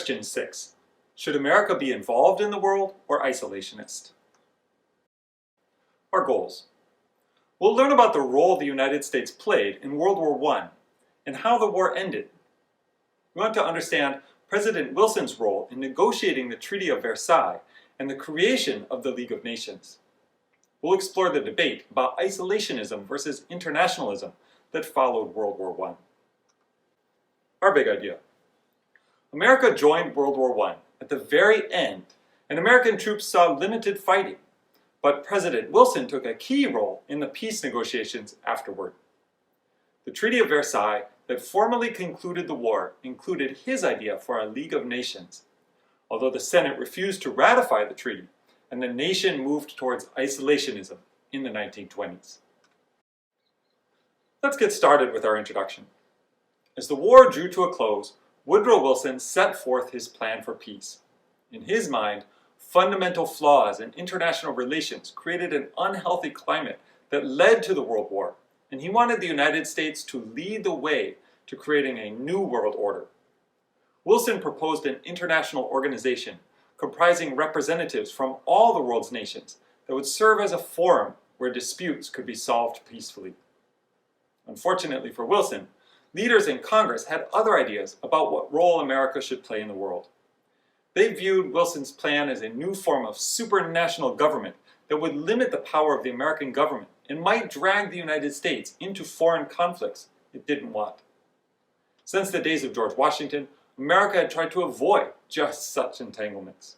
Question 6. Should America be involved in the world or isolationist? Our goals. We'll learn about the role the United States played in World War I and how the war ended. We want to understand President Wilson's role in negotiating the Treaty of Versailles and the creation of the League of Nations. We'll explore the debate about isolationism versus internationalism that followed World War I. Our big idea. America joined World War I at the very end, and American troops saw limited fighting. But President Wilson took a key role in the peace negotiations afterward. The Treaty of Versailles that formally concluded the war included his idea for a League of Nations, although the Senate refused to ratify the treaty, and the nation moved towards isolationism in the 1920s. Let's get started with our introduction. As the war drew to a close, Woodrow Wilson set forth his plan for peace. In his mind, fundamental flaws in international relations created an unhealthy climate that led to the World War, and he wanted the United States to lead the way to creating a new world order. Wilson proposed an international organization comprising representatives from all the world's nations that would serve as a forum where disputes could be solved peacefully. Unfortunately for Wilson, leaders in Congress had other ideas about what role America should play in the world. They viewed Wilson's plan as a new form of supranational government that would limit the power of the American government and might drag the United States into foreign conflicts it didn't want. Since the days of George Washington, America had tried to avoid just such entanglements.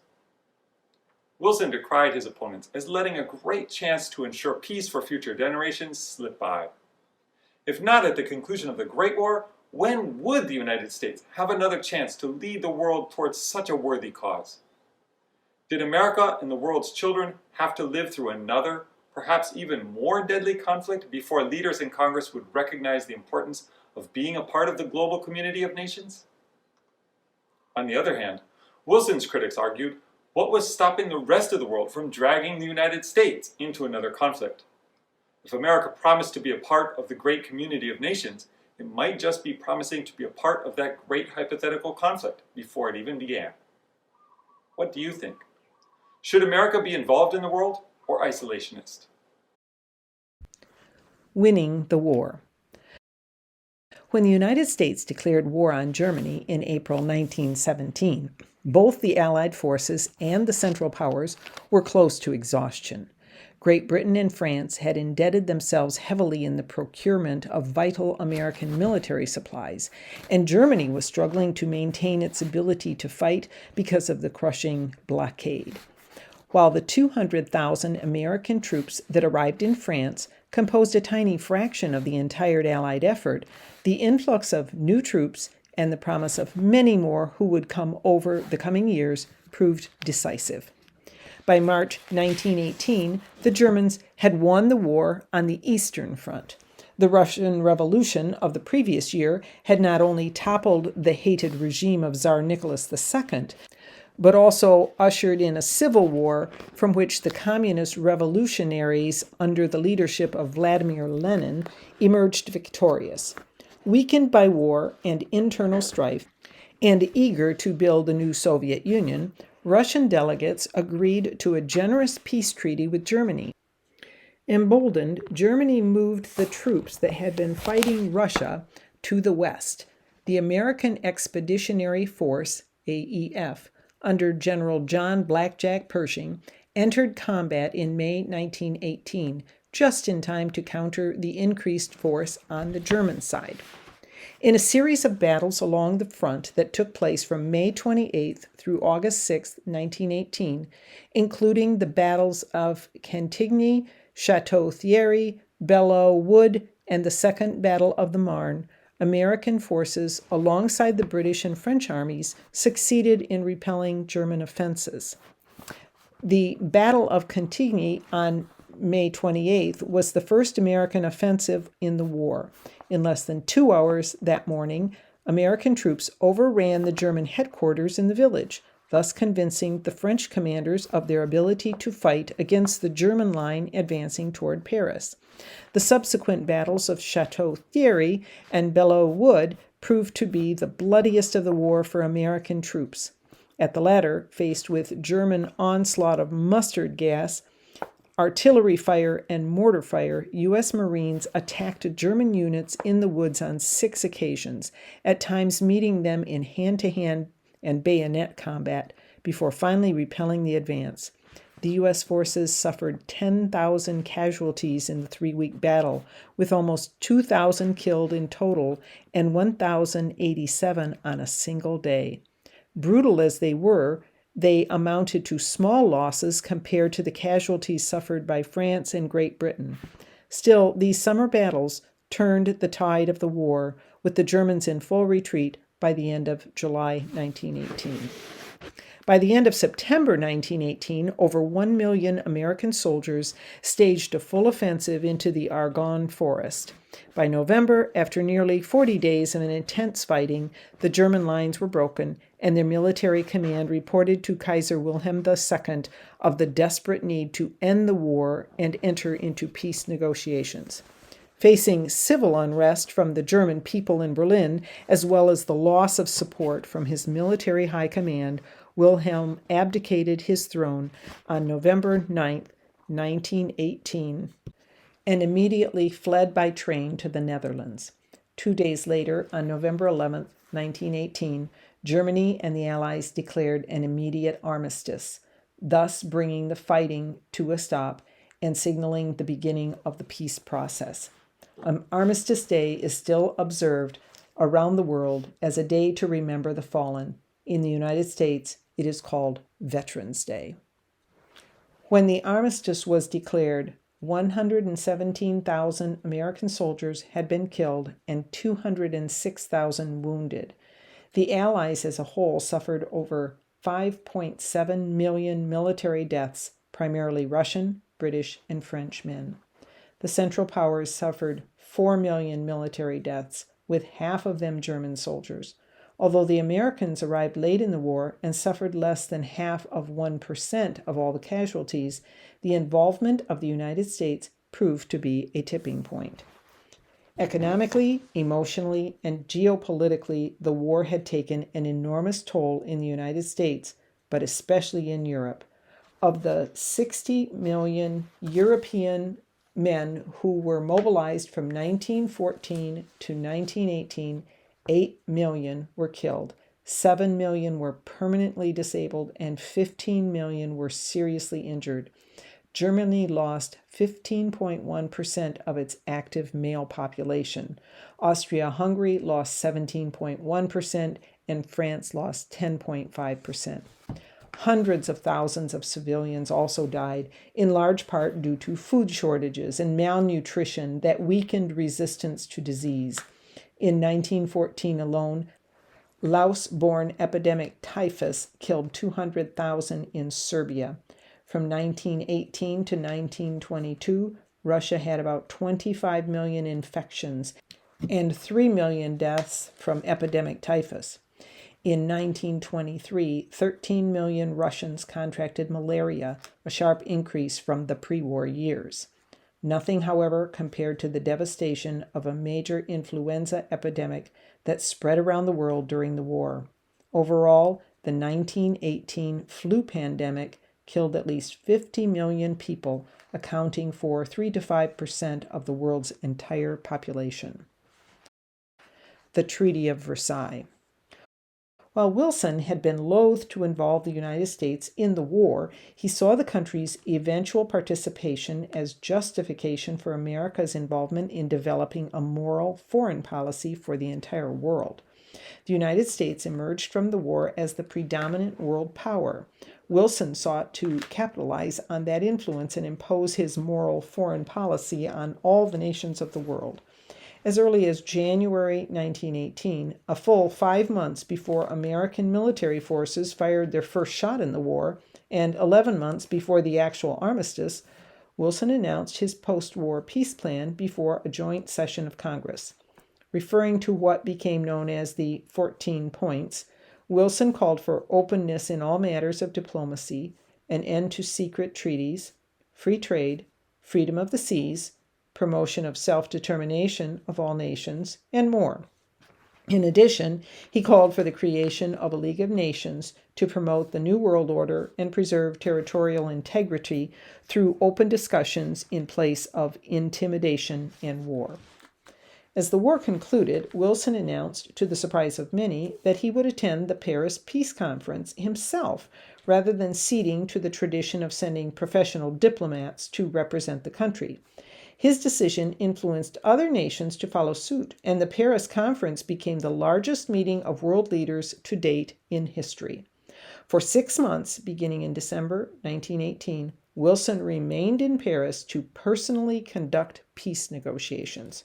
Wilson decried his opponents as letting a great chance to ensure peace for future generations slip by. If not at the conclusion of the Great War, when would the United States have another chance to lead the world towards such a worthy cause? Did America and the world's children have to live through another, perhaps even more deadly conflict before leaders in Congress would recognize the importance of being a part of the global community of nations? On the other hand, Wilson's critics argued, what was stopping the rest of the world from dragging the United States into another conflict? If America promised to be a part of the great community of nations, it might just be promising to be a part of that great hypothetical conflict before it even began. What do you think? Should America be involved in the world or isolationist? Winning the war. When the United States declared war on Germany in April 1917, both the Allied forces and the Central Powers were close to exhaustion. Great Britain and France had indebted themselves heavily in the procurement of vital American military supplies, and Germany was struggling to maintain its ability to fight because of the crushing blockade. While the 200,000 American troops that arrived in France composed a tiny fraction of the entire Allied effort, the influx of new troops and the promise of many more who would come over the coming years proved decisive. By March 1918, the Germans had won the war on the Eastern Front. The Russian Revolution of the previous year had not only toppled the hated regime of Tsar Nicholas II, but also ushered in a civil war from which the communist revolutionaries under the leadership of Vladimir Lenin emerged victorious. Weakened by war and internal strife, and eager to build a new Soviet Union, Russian delegates agreed to a generous peace treaty with Germany. Emboldened, Germany moved the troops that had been fighting Russia to the west. The American Expeditionary Force, AEF, under General John Blackjack Pershing, entered combat in May 1918, just in time to counter the increased force on the German side. In a series of battles along the front that took place from May 28th through August 6, 1918, including the battles of Cantigny, Chateau Thierry, Belleau Wood, and the Second Battle of the Marne, American forces, alongside the British and French armies, succeeded in repelling German offenses. The Battle of Cantigny on May 28th was the first American offensive in the war. In less than 2 hours that morning, American troops overran the German headquarters in the village, thus convincing the French commanders of their ability to fight against the German line advancing toward Paris. The subsequent battles of Chateau Thierry and Belleau Wood proved to be the bloodiest of the war for American troops. At the latter, faced with German onslaught of mustard gas, artillery fire, and mortar fire, U.S. Marines attacked German units in the woods on 6 occasions, at times meeting them in hand-to-hand and bayonet combat before finally repelling the advance. The U.S. forces suffered 10,000 casualties in the 3-week battle, with almost 2,000 killed in total and 1,087 on a single day. Brutal as they were, they amounted to small losses compared to the casualties suffered by France and Great Britain. Still, these summer battles turned the tide of the war, with the Germans in full retreat by the end of July 1918. By the end of September 1918, over 1 million American soldiers staged a full offensive into the Argonne Forest. By November, after nearly 40 days of intense fighting, the German lines were broken, and their military command reported to Kaiser Wilhelm II of the desperate need to end the war and enter into peace negotiations. Facing civil unrest from the German people in Berlin, as well as the loss of support from his military high command, Wilhelm abdicated his throne on November 9, 1918, and immediately fled by train to the Netherlands. 2 days later, on November 11, 1918, Germany and the Allies declared an immediate armistice, thus bringing the fighting to a stop and signaling the beginning of the peace process. Armistice Day is still observed around the world as a day to remember the fallen. In the United States, it is called Veterans Day. When the armistice was declared, 117,000 American soldiers had been killed and 206,000 wounded. The Allies as a whole suffered over 5.7 million military deaths, primarily Russian, British, and French men. The Central Powers suffered 4 million military deaths, with half of them German soldiers. Although the Americans arrived late in the war and suffered less than half of 1% of all the casualties, the involvement of the United States proved to be a tipping point. Economically, emotionally, and geopolitically, the war had taken an enormous toll in the United States, but especially in Europe. Of the 60 million European men who were mobilized from 1914 to 1918, 8 million were killed, 7 million were permanently disabled, and 15 million were seriously injured. Germany lost 15.1% of its active male population. Austria-Hungary lost 17.1%, and France lost 10.5%. Hundreds of thousands of civilians also died, in large part due to food shortages and malnutrition that weakened resistance to disease. In 1914 alone, louse-borne epidemic typhus killed 200,000 in Serbia. From 1918 to 1922, Russia had about 25 million infections and 3 million deaths from epidemic typhus. In 1923, 13 million Russians contracted malaria, a sharp increase from the pre-war years. Nothing, however, compared to the devastation of a major influenza epidemic that spread around the world during the war. Overall, the 1918 flu pandemic killed at least 50 million people, accounting for 3 to 5% of the world's entire population. The Treaty of Versailles. While Wilson had been loath to involve the United States in the war, he saw the country's eventual participation as justification for America's involvement in developing a moral foreign policy for the entire world. The United States emerged from the war as the predominant world power. Wilson sought to capitalize on that influence and impose his moral foreign policy on all the nations of the world. As early as January 1918, a full 5 months before American military forces fired their first shot in the war, and 11 months before the actual armistice, Wilson announced his post-war peace plan before a joint session of Congress. Referring to what became known as the 14 Points, Wilson called for openness in all matters of diplomacy, an end to secret treaties, free trade, freedom of the seas, promotion of self-determination of all nations, and more. In addition, he called for the creation of a League of Nations to promote the New World Order and preserve territorial integrity through open discussions in place of intimidation and war. As the war concluded, Wilson announced, to the surprise of many, that he would attend the Paris Peace Conference himself, rather than ceding to the tradition of sending professional diplomats to represent the country. His decision influenced other nations to follow suit, and the Paris Conference became the largest meeting of world leaders to date in history. For 6 months, beginning in December 1918, Wilson remained in Paris to personally conduct peace negotiations.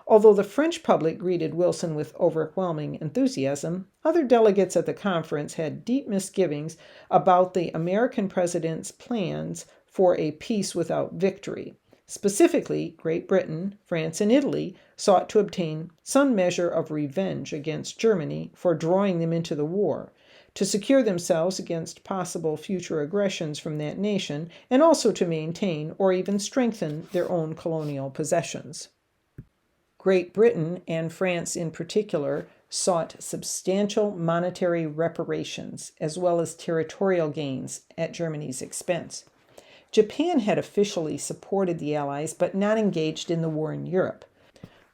Although the French public greeted Wilson with overwhelming enthusiasm, other delegates at the conference had deep misgivings about the American president's plans for a peace without victory. Specifically, Great Britain, France, and Italy sought to obtain some measure of revenge against Germany for drawing them into the war, to secure themselves against possible future aggressions from that nation, and also to maintain or even strengthen their own colonial possessions. Great Britain, and France in particular, sought substantial monetary reparations as well as territorial gains at Germany's expense. Japan had officially supported the Allies but not engaged in the war in Europe.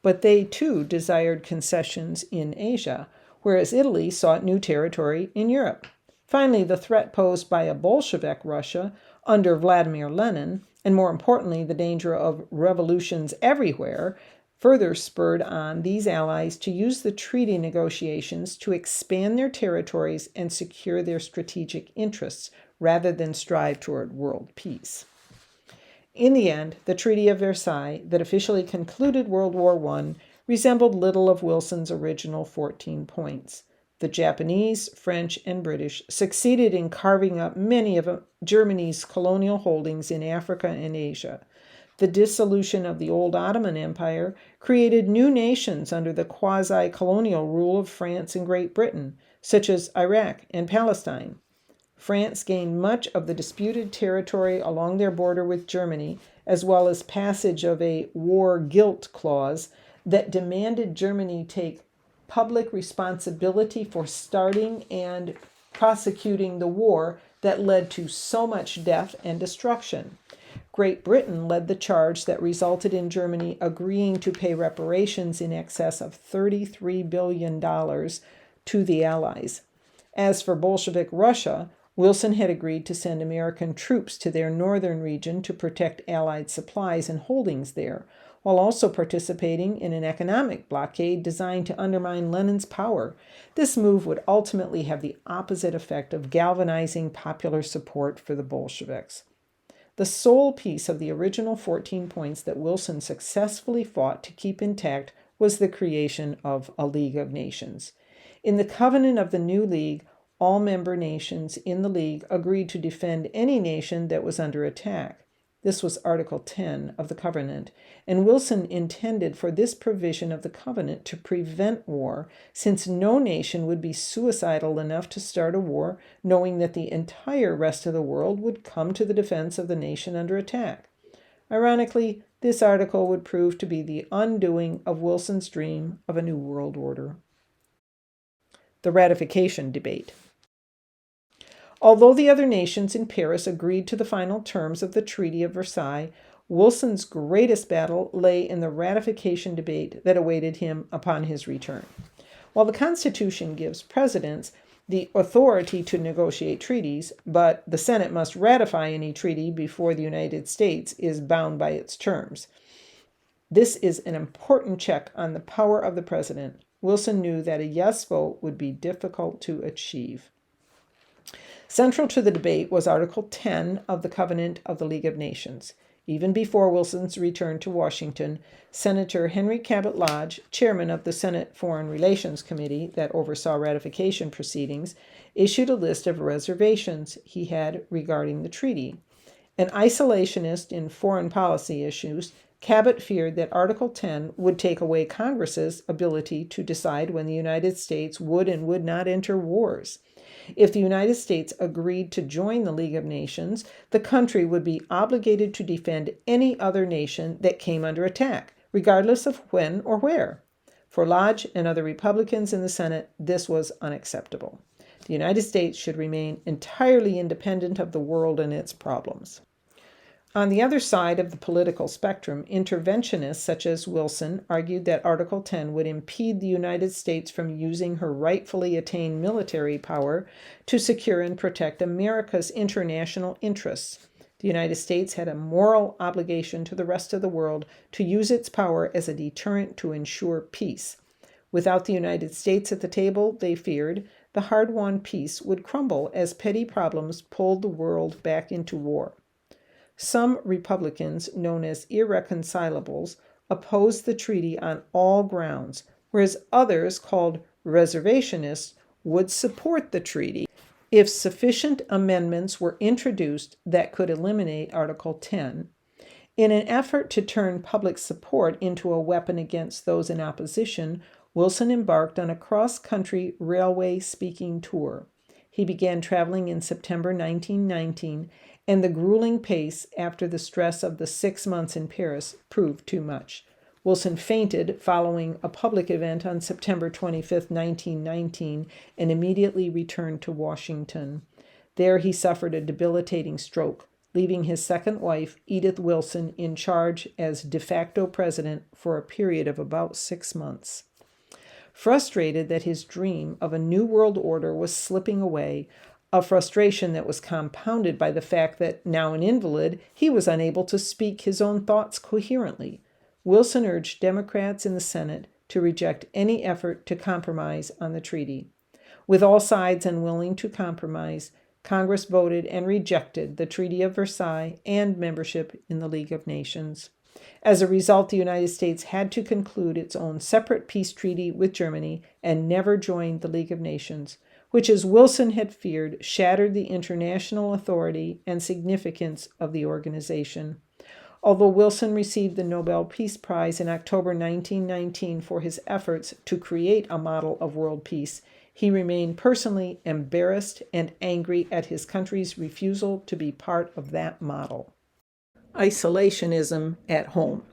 But they too desired concessions in Asia, whereas Italy sought new territory in Europe. Finally, the threat posed by a Bolshevik Russia under Vladimir Lenin, and more importantly, the danger of revolutions everywhere, further spurred on these allies to use the treaty negotiations to expand their territories and secure their strategic interests, rather than strive toward world peace. In the end, the Treaty of Versailles, that officially concluded World War I, resembled little of Wilson's original 14 points. The Japanese, French, and British succeeded in carving up many of Germany's colonial holdings in Africa and Asia. The dissolution of the old Ottoman Empire created new nations under the quasi-colonial rule of France and Great Britain, such as Iraq and Palestine. France gained much of the disputed territory along their border with Germany, as well as passage of a war guilt clause that demanded Germany take public responsibility for starting and prosecuting the war that led to so much death and destruction. Great Britain led the charge that resulted in Germany agreeing to pay reparations in excess of $33 billion to the Allies. As for Bolshevik Russia, Wilson had agreed to send American troops to their northern region to protect Allied supplies and holdings there, while also participating in an economic blockade designed to undermine Lenin's power. This move would ultimately have the opposite effect of galvanizing popular support for the Bolsheviks. The sole piece of the original 14 points that Wilson successfully fought to keep intact was the creation of a League of Nations. In the covenant of the new League, all member nations in the League agreed to defend any nation that was under attack. This was Article 10 of the Covenant, and Wilson intended for this provision of the Covenant to prevent war, since no nation would be suicidal enough to start a war knowing that the entire rest of the world would come to the defense of the nation under attack. Ironically, this article would prove to be the undoing of Wilson's dream of a new world order. The ratification debate. Although the other nations in Paris agreed to the final terms of the Treaty of Versailles, Wilson's greatest battle lay in the ratification debate that awaited him upon his return. While the Constitution gives presidents the authority to negotiate treaties, but the Senate must ratify any treaty before the United States is bound by its terms. This is an important check on the power of the president. Wilson knew that a yes vote would be difficult to achieve. Central to the debate was Article 10 of the Covenant of the League of Nations. Even before Wilson's return to Washington, Senator Henry Cabot Lodge, chairman of the Senate Foreign Relations Committee that oversaw ratification proceedings, issued a list of reservations he had regarding the treaty. An isolationist in foreign policy issues, Cabot feared that Article 10 would take away Congress's ability to decide when the United States would and would not enter wars. If the United States agreed to join the League of Nations, the country would be obligated to defend any other nation that came under attack, regardless of when or where. For Lodge and other Republicans in the Senate, this was unacceptable. The United States should remain entirely independent of the world and its problems. On the other side of the political spectrum, interventionists such as Wilson argued that Article 10 would impede the United States from using her rightfully attained military power to secure and protect America's international interests. The United States had a moral obligation to the rest of the world to use its power as a deterrent to ensure peace. Without the United States at the table, they feared, the hard-won peace would crumble as petty problems pulled the world back into war. Some Republicans, known as irreconcilables, opposed the treaty on all grounds, whereas others, called reservationists, would support the treaty if sufficient amendments were introduced that could eliminate Article 10. In an effort to turn public support into a weapon against those in opposition, Wilson embarked on a cross-country railway speaking tour. He began traveling in September 1919, and the grueling pace after the stress of the 6 months in Paris proved too much. Wilson fainted following a public event on September 25, 1919, and immediately returned to Washington. There he suffered a debilitating stroke, leaving his second wife, Edith Wilson, in charge as de facto president for a period of about 6 months. Frustrated that his dream of a new world order was slipping away, a frustration that was compounded by the fact that, now an invalid, he was unable to speak his own thoughts coherently, Wilson urged Democrats in the Senate to reject any effort to compromise on the treaty. With all sides unwilling to compromise, Congress voted and rejected the Treaty of Versailles and membership in the League of Nations. As a result, the United States had to conclude its own separate peace treaty with Germany and never joined the League of Nations, which, as Wilson had feared, shattered the international authority and significance of the organization. Although Wilson received the Nobel Peace Prize in October 1919 for his efforts to create a model of world peace, he remained personally embarrassed and angry at his country's refusal to be part of that model. Isolationism at home.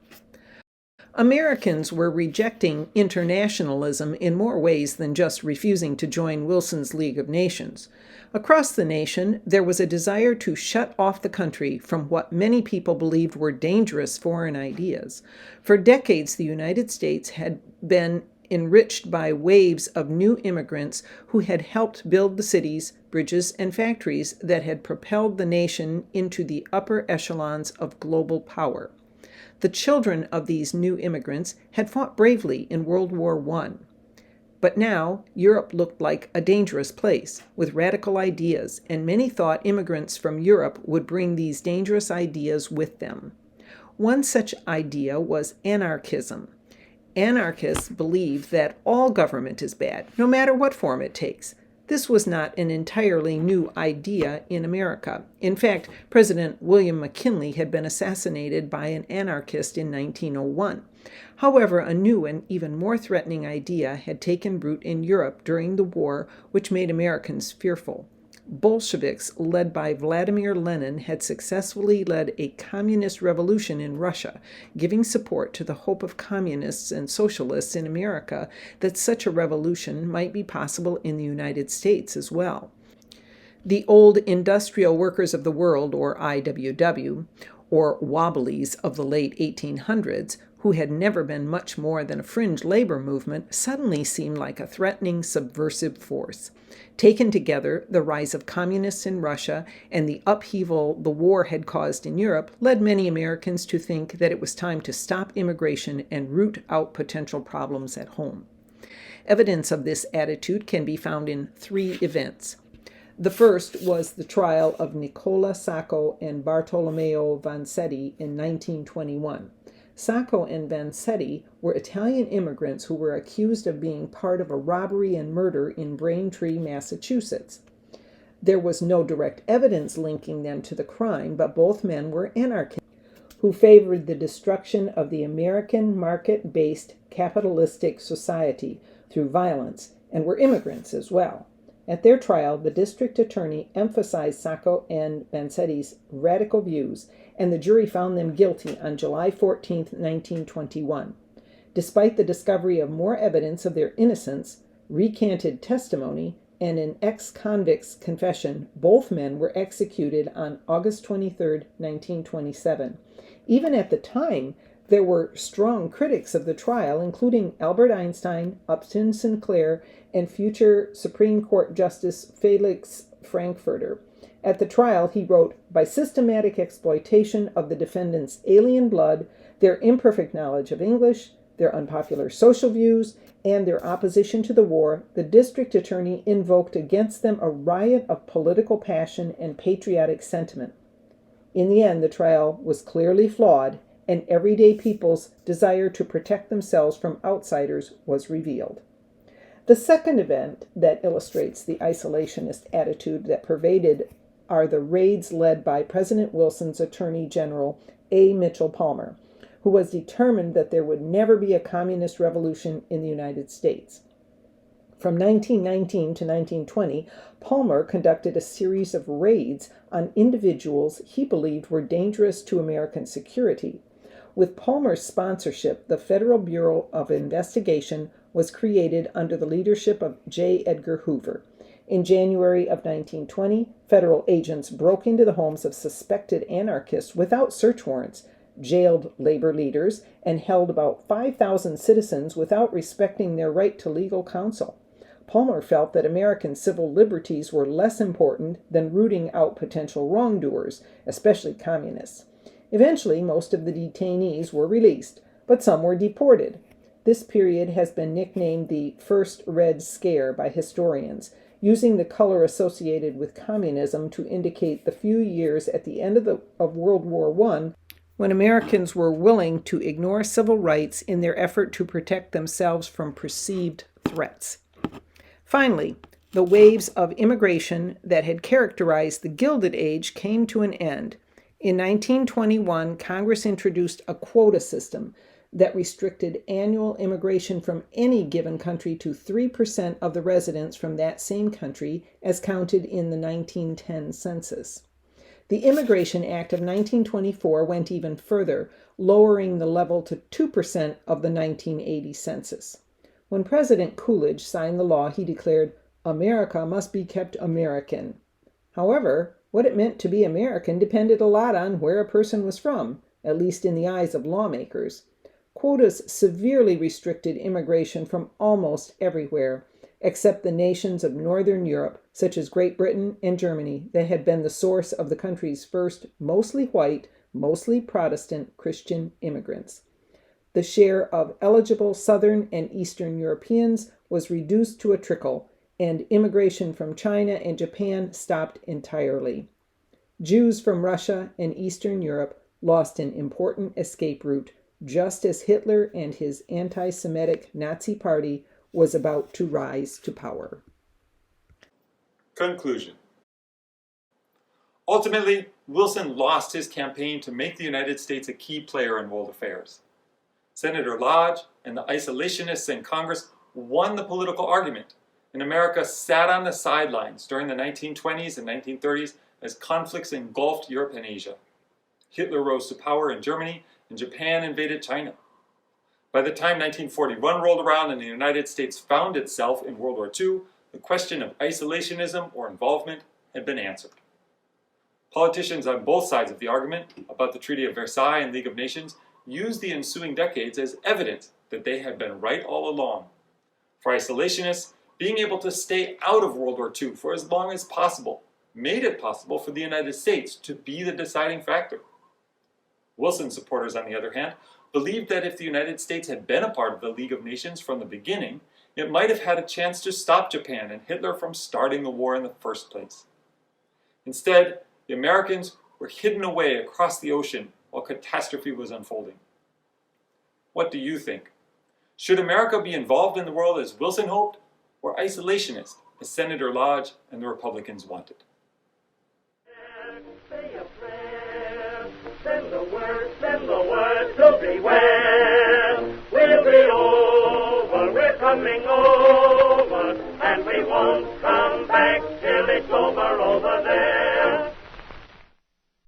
Americans were rejecting internationalism in more ways than just refusing to join Wilson's League of Nations. Across the nation, there was a desire to shut off the country from what many people believed were dangerous foreign ideas. For decades, the United States had been enriched by waves of new immigrants who had helped build the cities, bridges, and factories that had propelled the nation into the upper echelons of global power. The children of these new immigrants had fought bravely in World War I. But now, Europe looked like a dangerous place, with radical ideas, and many thought immigrants from Europe would bring these dangerous ideas with them. One such idea was anarchism. Anarchists believed that all government is bad, no matter what form it takes. This was not an entirely new idea in America. In fact, President William McKinley had been assassinated by an anarchist in 1901. However, a new and even more threatening idea had taken root in Europe during the war, which made Americans fearful. Bolsheviks, led by Vladimir Lenin, had successfully led a communist revolution in Russia, giving support to the hope of communists and socialists in America that such a revolution might be possible in the United States as well. The old Industrial Workers of the World, or IWW, or Wobblies of the late 1800s, who had never been much more than a fringe labor movement, suddenly seemed like a threatening subversive force. Taken together, the rise of communists in Russia and the upheaval the war had caused in Europe led many Americans to think that it was time to stop immigration and root out potential problems at home. Evidence of this attitude can be found in 3 events. The first was the trial of Nicola Sacco and Bartolomeo Vanzetti in 1921. Sacco and Vanzetti were Italian immigrants who were accused of being part of a robbery and murder in Braintree, Massachusetts. There was no direct evidence linking them to the crime, but both men were anarchists who favored the destruction of the American market-based capitalistic society through violence and were immigrants as well. At their trial, the district attorney emphasized Sacco and Vanzetti's radical views, and the jury found them guilty on July 14, 1921. Despite the discovery of more evidence of their innocence, recanted testimony, and an ex-convict's confession, both men were executed on August 23, 1927. Even at the time, there were strong critics of the trial, including Albert Einstein, Upton Sinclair, and future Supreme Court Justice Felix Frankfurter. At the trial, he wrote, "By systematic exploitation of the defendants' alien blood, their imperfect knowledge of English, their unpopular social views, and their opposition to the war, the district attorney invoked against them a riot of political passion and patriotic sentiment." In the end, the trial was clearly flawed, and everyday people's desire to protect themselves from outsiders was revealed. The second event that illustrates the isolationist attitude that pervaded are the raids led by President Wilson's Attorney General A. Mitchell Palmer, who was determined that there would never be a communist revolution in the United States. From 1919 to 1920, Palmer conducted a series of raids on individuals he believed were dangerous to American security. With Palmer's sponsorship, the Federal Bureau of Investigation was created under the leadership of J. Edgar Hoover. In January of 1920, federal agents broke into the homes of suspected anarchists without search warrants, jailed labor leaders, and held about 5,000 citizens without respecting their right to legal counsel. Palmer felt that American civil liberties were less important than rooting out potential wrongdoers, especially communists. Eventually, most of the detainees were released, but some were deported. This period has been nicknamed the First Red Scare by historians, using the color associated with communism to indicate the few years at the end of World War I when Americans were willing to ignore civil rights in their effort to protect themselves from perceived threats. Finally, the waves of immigration that had characterized the Gilded Age came to an end. In 1921, Congress introduced a quota system that restricted annual immigration from any given country to 3% of the residents from that same country as counted in the 1910 census. The Immigration Act of 1924 went even further, lowering the level to 2% of the 1980 census. When President Coolidge signed the law, he declared, "America must be kept American." However, what it meant to be American depended a lot on where a person was from, at least in the eyes of lawmakers. Quotas severely restricted immigration from almost everywhere, except the nations of Northern Europe, such as Great Britain and Germany, that had been the source of the country's first mostly white, mostly Protestant Christian immigrants. The share of eligible Southern and Eastern Europeans was reduced to a trickle, and immigration from China and Japan stopped entirely. Jews from Russia and Eastern Europe lost an important escape route, just as Hitler and his anti-Semitic Nazi Party was about to rise to power. Conclusion. Ultimately, Wilson lost his campaign to make the United States a key player in world affairs. Senator Lodge and the isolationists in Congress won the political argument, and America sat on the sidelines during the 1920s and 1930s as conflicts engulfed Europe and Asia. Hitler rose to power in Germany, and Japan invaded China. By the time 1941 rolled around and the United States found itself in World War II, the question of isolationism or involvement had been answered. Politicians on both sides of the argument about the Treaty of Versailles and League of Nations used the ensuing decades as evidence that they had been right all along. For isolationists, being able to stay out of World War II for as long as possible made it possible for the United States to be the deciding factor. Wilson supporters, on the other hand, believed that if the United States had been a part of the League of Nations from the beginning, it might have had a chance to stop Japan and Hitler from starting the war in the first place. Instead, the Americans were hidden away across the ocean while catastrophe was unfolding. What do you think? Should America be involved in the world as Wilson hoped, or isolationist as Senator Lodge and the Republicans wanted? Say a prayer, send the word to beware. We'll be over, we're coming over, and we won't come back till it's over.